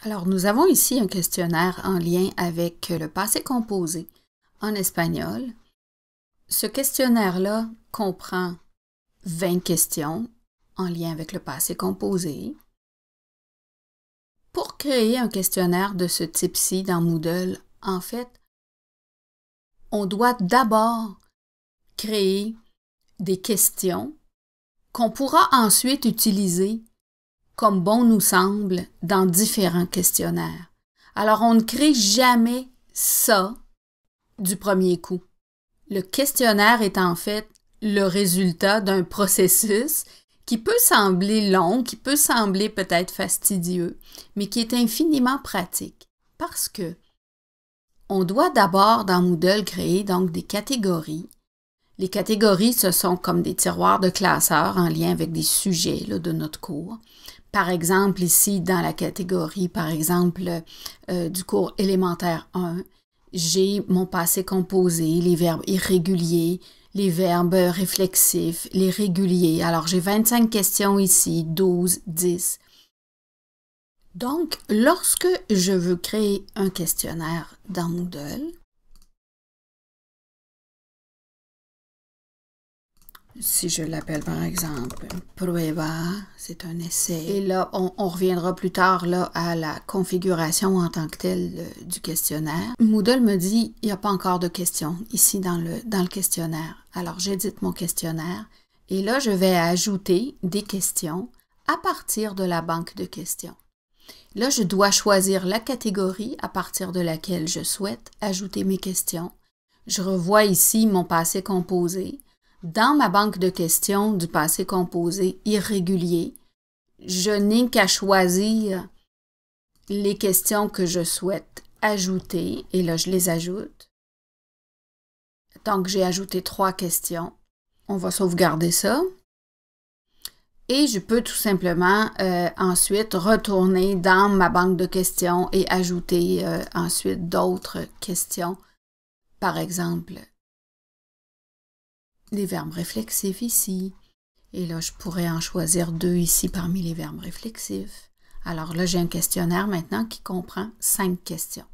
Alors, nous avons ici un questionnaire en lien avec le passé composé en espagnol. Ce questionnaire-là comprend 20 questions en lien avec le passé composé. Pour créer un questionnaire de ce type-ci dans Moodle, en fait, on doit d'abord créer des questions qu'on pourra ensuite utiliser comme bon nous semble dans différents questionnaires. Alors, on ne crée jamais ça du premier coup. Le questionnaire est en fait le résultat d'un processus qui peut sembler long, qui peut sembler peut-être fastidieux, mais qui est infiniment pratique parce que on doit d'abord dans Moodle créer donc des catégories. Les catégories, ce sont comme des tiroirs de classeurs en lien avec des sujets là, de notre cours. Par exemple, ici, dans la catégorie, par exemple, du cours élémentaire 1, j'ai mon passé composé, les verbes irréguliers, les verbes réflexifs, les réguliers. Alors, j'ai 25 questions ici, 12, 10. Donc, lorsque je veux créer un questionnaire dans Moodle, si je l'appelle par exemple Prueba, c'est un essai. Et là, on reviendra plus tard là, à la configuration en tant que telle du questionnaire. Moodle me dit il n'y a pas encore de questions ici dans le questionnaire. Alors, j'édite mon questionnaire et là, je vais ajouter des questions à partir de la banque de questions. Là, je dois choisir la catégorie à partir de laquelle je souhaite ajouter mes questions. Je revois ici mon passé composé. Dans ma banque de questions du passé composé irrégulier, je n'ai qu'à choisir les questions que je souhaite ajouter et là, je les ajoute. Donc, j'ai ajouté 3 questions. On va sauvegarder ça. Et je peux tout simplement ensuite retourner dans ma banque de questions et ajouter ensuite d'autres questions. Par exemple, les verbes réflexifs ici. Et là, je pourrais en choisir 2 ici parmi les verbes réflexifs. Alors là, j'ai un questionnaire maintenant qui comprend 5 questions.